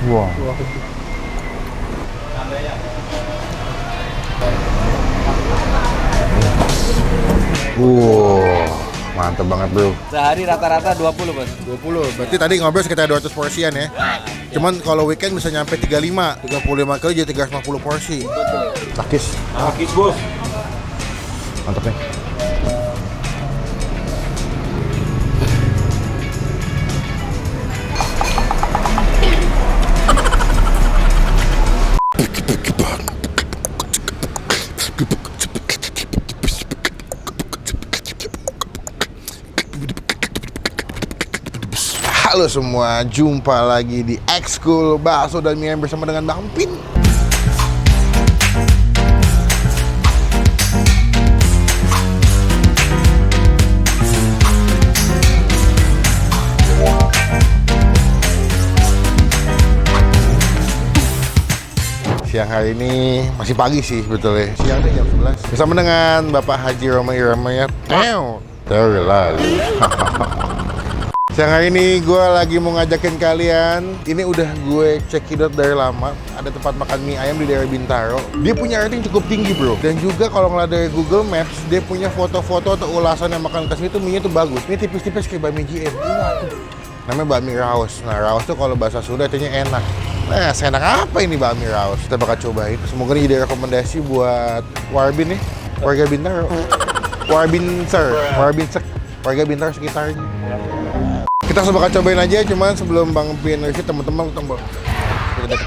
Wah. Mantep banget bro. Sehari rata-rata 20 bos. 20, berarti tadi ngobrol sekitar 200 porsian ya. Cuman kalau weekend bisa nyampe 35 kali jadi 350 porsi. Betul. Takis. Takis bos. Mantap nih. Halo semua, jumpa lagi di Ekskul Bakso dan Mie Ayam bersama dengan Bang Pin. Siang hari ini masih pagi sih sebetulnya. Siang deh jam 11. Bersama dengan Bapak Haji Romai Ramaya. Terlalu. Siang hari ini gue lagi mau ngajakin kalian. Ini udah gue cekidot dari lama. Ada tempat makan mie ayam di daerah Bintaro. Dia punya rating cukup tinggi bro. Dan juga kalau ngeliat dari Google Maps, dia punya foto-foto atau ulasan yang makan kesini tuh mie nya tuh bagus. Ini tipis-tipis kayak bakmi GM. Namanya bakmi raos. Nah raos tuh kalau bahasa Sunda artinya enak. Nah seenak apa ini bakmi raos? Kita bakal cobain. Semoga ini jadi rekomendasi buat Warbin nih. Warga Bintaro. Warga Bintaro sekitarnya. Kita bakal cobain aja, cuman sebelum Bang Pin review teman-teman kita udah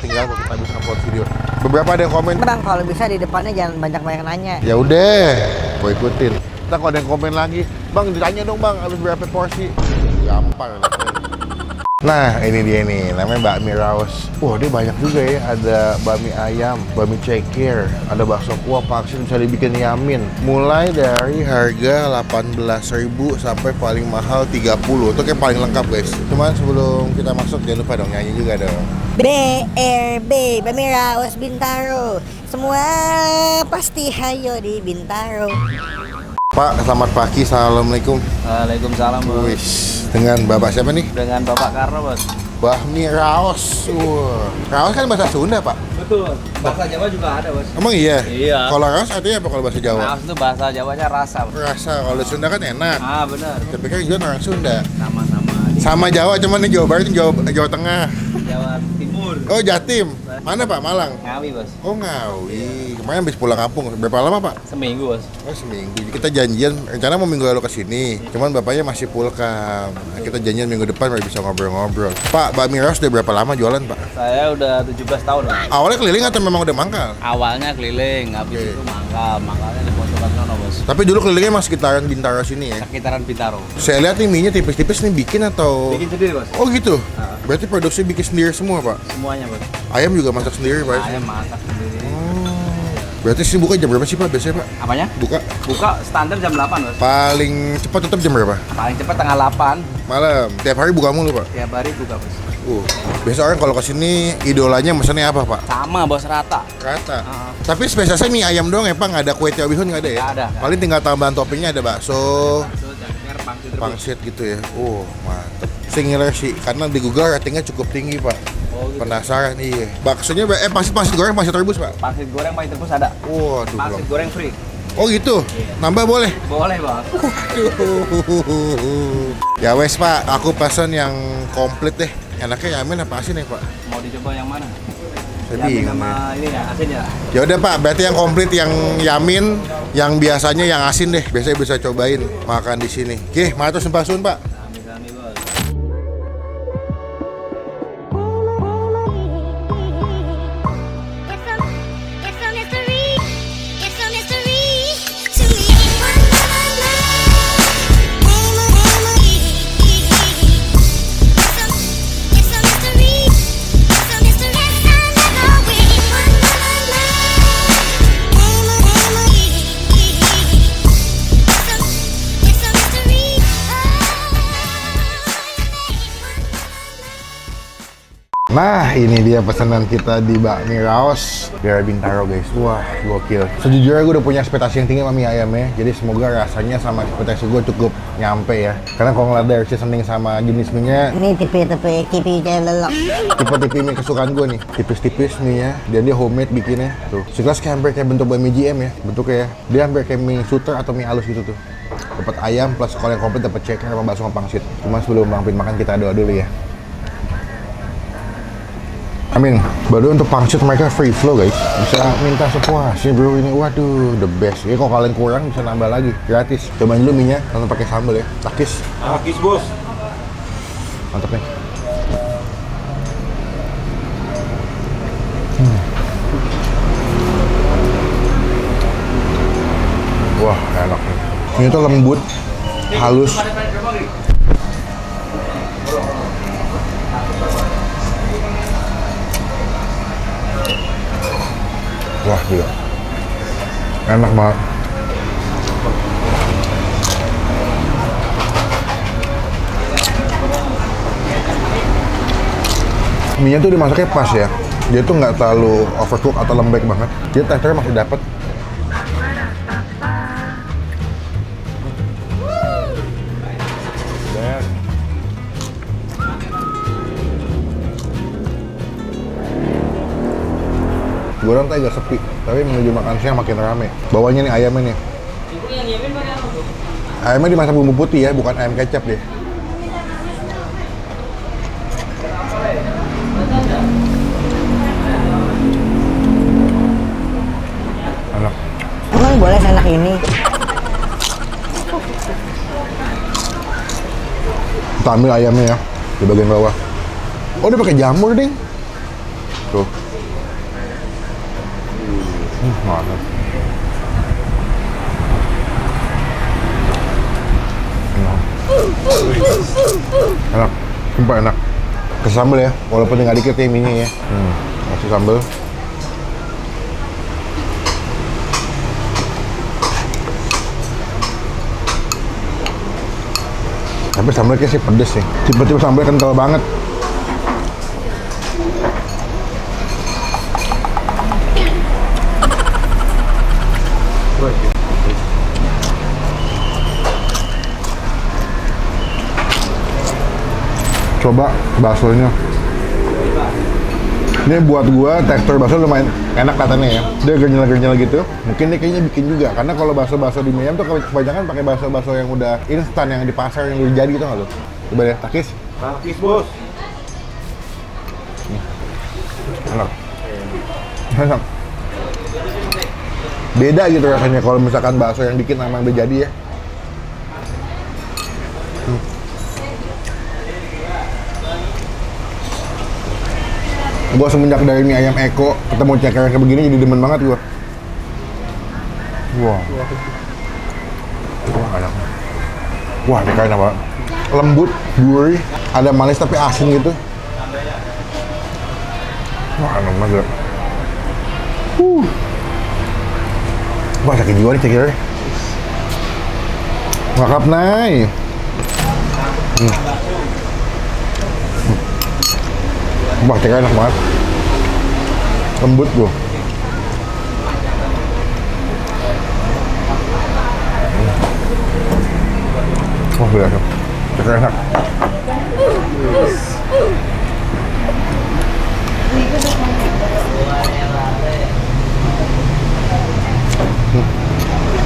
ketinggalan kalau kita bisa upload video. Beberapa ada yang komen, Bang kalau bisa di depannya jangan banyak-banyak nanya. ya udah, gue ikutin. Ntar kalau ada yang komen lagi, Bang ditanya dong Bang, habis berapa porsi? Gampang. Nah ini dia nih, namanya bakmi raos. Wah dia banyak juga ya, ada bakmi ayam, bakmi cekir, ada bakso kuah paksin, bisa dibikin yamin. Mulai dari harga 18.000 sampai paling mahal 30. Itu kayak paling lengkap guys. Cuman sebelum kita masuk jangan lupa dong nyanyi juga dong. BRB, Bakmi Raos Bintaro. Semua pasti hayo di Bintaro. Pak, selamat pagi, assalamualaikum. Waalaikumsalam bos. Wih, dengan bapak siapa nih? Dengan Bapak Karno bos. Bakmi raos. Wah, raos kan bahasa Sunda pak. Betul. Bahasa Jawa juga ada bos. Emang iya? Iya. Kalau raos artinya apa kalau bahasa Jawa? Raos itu bahasa Jawanya rasa bos. Rasa, kalau di Sunda kan enak. Ah benar. Tapi kan juga orang Sunda. Sama-sama. Sama Jawa, cuman di Jawa Barat, Jawa Tengah. Jawa Timur. Oh Jatim. Mana pak? Malang? Ngawi bos. Oh Ngawi. Kemarin habis pulang kampung. Berapa lama pak? Seminggu bos. Oh seminggu. Jadi kita janjian, rencana mau minggu lalu kesini. Cuman bapaknya masih pulkam. Nah, kita janjian minggu depan baru bisa ngobrol-ngobrol. Pak, bakmi raos udah berapa lama jualan pak? Saya udah 17 tahun bos. Awalnya keliling atau memang udah mangkal? Awalnya keliling, habis Oke. itu mangkal. Mangkalnya di Pojokan sono bos. Tapi dulu kelilingnya masih sekitaran Bintaro sini ya? Sekitaran Bintaro. Saya lihat nih mie-nya tipis-tipis nih bikin atau... Bikin sendiri bos. Oh gitu? Berarti produksi bikin sendiri semua pak? Semuanya bos. Ayam juga masak sendiri pak? Ayam masak sendiri. Berarti sih buka jam berapa sih pak biasanya pak? Apanya? Buka Buka standar jam 8 bos. paling cepat tutup jam berapa? Paling cepat tengah 8. Malam. Tiap hari buka mulu pak? Tiap hari buka bos. Biasa orang kalau kesini idolanya mesennya apa pak? Sama bos, rata. Rata. Tapi spesialnya mie ayam doang ya pak? Nggak ada kue tiaw bihun nggak ada ya? Nggak ada. Paling tinggal tambahan toppingnya ada bakso, Bakso, jangkar, pangsit rebus. pangsit gitu ya. Mantep. Singular sih, karena di Google ratingnya cukup tinggi pak. Oh, gitu. Penasaran iya. Baksonya pangsit goreng, pangsit rebus pak? Pangsit goreng, pangsit rebus ada. Waduh. Pangsit goreng free. Oh gitu? Nambah boleh? Boleh bos. Ya wes pak, aku pesan yang komplit deh. Enaknya yamin apa asin ya pak? Mau dicoba yang mana? Saya Yamin bingung sama ya. ini ya, asin ya. Ya udah pak, berarti yang komplit yang yamin, yang biasanya yang asin deh. Biasanya bisa cobain makan di sini. Oke, matur sumpah-sun pak. Sami-sami bos. It's a mystery. It's a mystery to me. It's a mystery. It's a mystery. It's a mystery. Nah, ini dia pesanan kita di Bakmi Raos daerah Bintaro, guys. Wah, gokil. Sejujurnya gue udah punya ekspektasi yang tinggi sama mie ayamnya. Jadi semoga rasanya sama ekspektasi gue cukup nyampe ya. Karena kalau ngeliat dari seasoning sama jenis mie-nya, Ini tipe-tipe kipi kayak lelok. tipe-tipe mie kesukaan gue nih. Tipis-tipis mie-nya, dan dia homemade bikinnya. Tuh, sekilas kayak hampir kayak bentuk mie GM ya. Bentuknya ya. Dia hampir kayak mie shooter atau mie halus gitu tuh. Dapat ayam plus kalau yang komplit dapat ceker sama bakso sama pangsit. Cuma sebelum Bang Pin makan kita doa dulu ya. Amin. Baru untuk pangsit mereka free flow, guys. Bisa minta sepuasnya, bro. Ini waduh, the best. Ya kalau kalian kurang bisa nambah lagi, gratis. Cobain dulu mie-nya, langsung pakai sambal ya. Takis. Takis bos. Mantap nih. Wah, enak nih. Ini tuh lembut, halus. Wah, gila. Enak banget. Mie-nya tuh dimasaknya pas ya. Dia tuh nggak terlalu overcook atau lembek banget. Dia teksturnya masih dapet. Gue orang agak sepi, tapi menuju makan siang makin rame. Bawahnya nih ayamnya nih. Ayamnya dimasak bumbu putih ya, bukan ayam kecap deh. Enak. Emang boleh seenak ini? Kita ambil ayamnya ya, di bagian bawah. Oh, dia pakai jamur, ding. Tuh. Mantap. Enak, sumpah enak. Kasih sambal ya, walaupun tinggal dikit ya mie-nya ya. Kasih sambal. Tapi sambalnya sih pedes sih. Tiba-tiba sambalnya kental banget. Coba baksonya. Ini buat gua tekstur bakso lumayan enak katanya ya. Dia gernyal-gernyal gitu. Mungkin dia kayaknya bikin juga karena kalau bakso-bakso di mie ayam tuh kebanyakan pakai bakso-bakso yang udah instan yang di pasar yang udah jadi gitu nggak lo? Coba deh, takis. Takis bos. Enak. Enak. Beda gitu rasanya kalau misalkan bakso yang bikin sama yang udah jadi ya. Gue semenjak dari mie ayam Eko ketemu ceker kayak begini jadi demen banget gue. Wah. Wah, enak. Wah, ini kayak enak banget. Lembut, gurih, ada manis tapi asin gitu. Wah, enak banget. Wah, sakit jiwa nih cekernya. Ngakap naik. Wah, ceker enak banget. Lembut bro. Wah, gila. Ceker enak.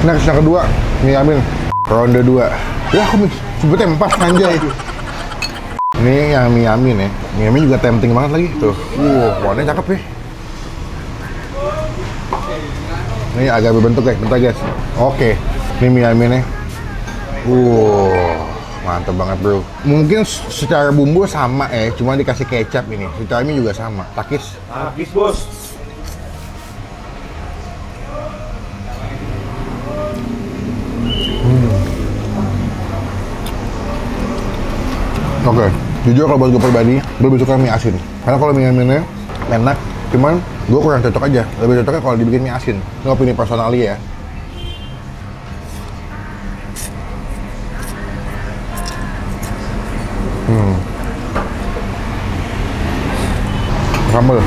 Next, yang kedua, mie Amin. Ronde 2. Ya, aku sebutnya 4 anjay. Ini yang mie Amin ya. Mie Amin juga tempting banget lagi. Tuh. Warnanya cakep ya. Ini agak berbentuk guys, bentar guys. Oke. Ini mie Amin ya. Mantap banget bro. Mungkin secara bumbu sama cuma dikasih kecap ini. Secara mie juga sama. Takis. Takis bos. Oke, jujur kalau buat gue pribadi, gue lebih suka mie asin. Karena kalau mie Aminnya enak, cuman gue kurang cocok aja. Lebih cocoknya kalau dibikin mie asin. Ini opini personal ya. Sambal.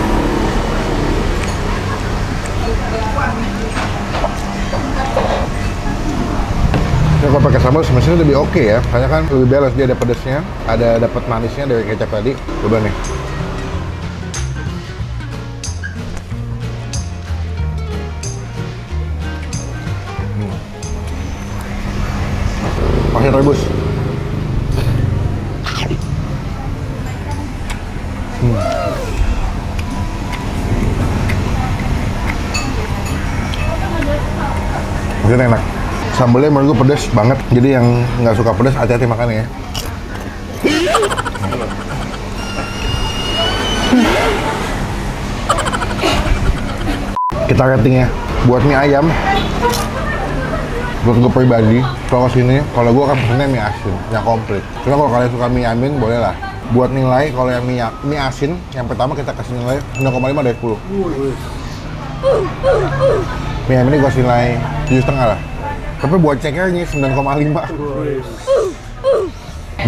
Ya, kalau pakai sambal sebenarnya lebih oke ya, karena kan lebih balance, dia ada pedasnya, ada dapat manisnya dari kecap tadi. Coba nih. Masih rebus. Mungkin enak. Sambalnya menurut gue pedas banget. Jadi yang nggak suka pedas hati-hati makannya ya. Kita ratingnya buat mie ayam. Buat gue pribadi, kalau kesini, kalau gue akan pesennya mie asin yang komplit. Cuma kalau kalian suka mie amin, boleh lah. Buat nilai, kalau yang mie asin, yang pertama kita kasih nilai 9,5 dari 10. Mie ayam ini gue kasih nilai 7,5 lah. Tapi buat cekernya 9,5.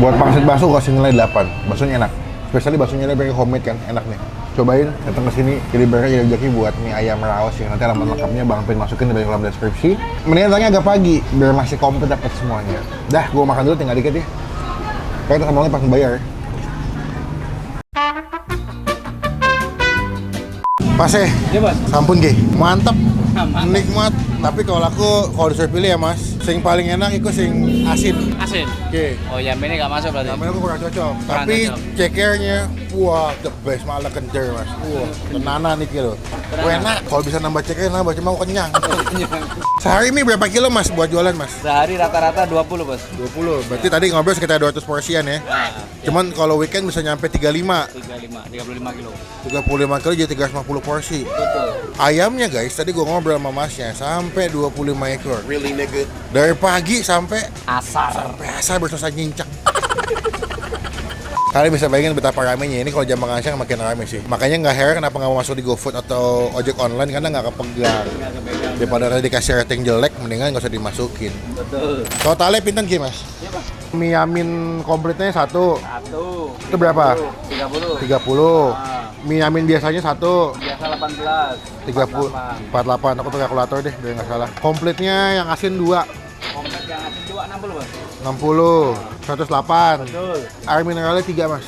Buat pangsit bakso gue kasih nilai 8. Baksonya enak. Spesialnya baksonya dia pakai homemade kan, enak nih. Cobain, datang ke sini, jadi jadi rezeki buat mie ayam raos ya. Nanti alamat lengkapnya Bang Pin masukin di kolom deskripsi. Mendingan datangnya agak pagi, biar masih komplit dapat semuanya. Dah, gue makan dulu, tinggal dikit ya. Kayak kita sambalnya pas bayar. Pas ya? Iya, Bos. Sampun Ge, mantap, nikmat. Tapi kalau disuruh pilih ya Mas, sing paling enak itu sing asin. Asin. Oke. Oh, yang ini nggak masuk berarti. Namanya aku kurang cocok. Kurang Tapi cocok. cekernya, wah the best, malah kencer Mas. Wah, tenanan nih kilo. Enak. Kalau bisa nambah ceker, nambah cuma aku kenyang. Sehari ini berapa kilo Mas buat jualan Mas? Sehari rata-rata 20, Bos. 20. Berarti tadi ngobrol sekitar 200 porsian ya. Cuman kalau weekend bisa nyampe 35. 35 kilo. 35 kilo jadi 350 porsi. Betul. Ayamnya guys, tadi gua ngobrol sama masnya sampai 25 ekor. Really nigga? Dari pagi sampai Asar. asar berselesai nyincak. Kalian bisa bayangin betapa ramenya ini kalau jam makan siang makin rame sih. Makanya nggak heran kenapa nggak mau masuk di GoFood atau ojek online karena nggak kepegang. Daripada nanti dikasih rating jelek, mendingan nggak usah dimasukin. Betul. Totalnya pinten Ki Mas? Iya, Pak. Mie yamin komplitnya satu. Satu. Itu berapa? 30. 30. Mie yamin biasanya satu. Biasa 18. 30. 48. Aku tuh kalkulator deh biar nggak salah. Komplitnya yang asin 2. Komplit yang asin 2 60, Bos. 60. 108. Betul. Air mineralnya 3 Mas.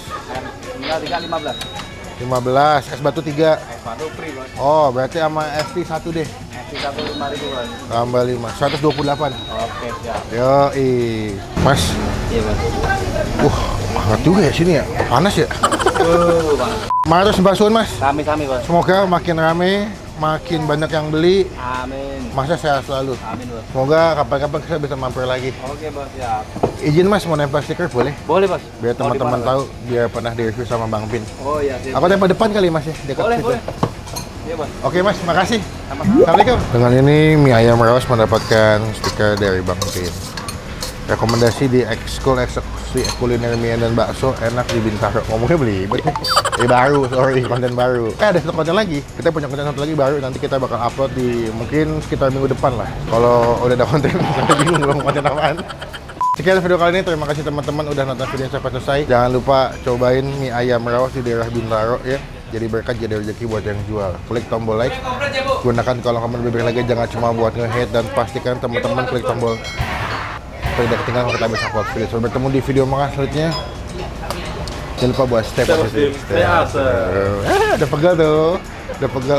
Tinggal 3 15. 15. Es batu 3. Baru free, Bos. Oh, berarti sama es tea 1 deh. Nasi 1 5.000, Bos. Tambah 5. 128. Oke, siap. Yoi. Mas. Iya, Bos. Hangat juga ya sini ya. Panas ya. Bang. Maros Basuhan Mas. Sami-sami, Bos. Semoga makin rame, makin banyak yang beli. Amin. Masnya sehat selalu. Amin, Bos. Semoga kapan-kapan kita bisa mampir lagi. Oke, Bos, siap. Izin Mas mau nempel stiker boleh? Boleh, Bos. Biar teman-teman tahu, biar pernah di-review sama Bang Pin. Oh, iya, siap. Aku tempel depan kali Mas ya, dekat Boleh, situ. boleh. Iya, Bos. Oke Mas, makasih. Sama-sama. Assalamualaikum. Dengan ini mie ayam raos mendapatkan stiker dari Bang Pin. Rekomendasi di ekskul eksekusi kuliner mie dan bakso enak di Bintaro. Ngomongnya belibet nih. Baru, sorry, konten baru. Ada satu konten lagi. Kita punya konten satu lagi baru. Nanti kita bakal upload di mungkin sekitar minggu depan lah. Kalau udah ada konten, saya bingung belum konten apaan. Sekian video kali ini. Terima kasih teman-teman udah nonton video sampai selesai. Jangan lupa cobain mie ayam raos di daerah Bintaro ya. Jadi berkah, jadi rezeki buat yang jual. Klik tombol like, gunakan kolom komen lebih lagi, jangan cuma buat nge-hate, dan pastikan teman-teman klik tombol tidak ketinggalan kalau kita bisa upload video. Sampai bertemu di video makan selanjutnya. Jangan lupa buat stay positif. Stay awesome. Udah pegal tuh. Udah pegal.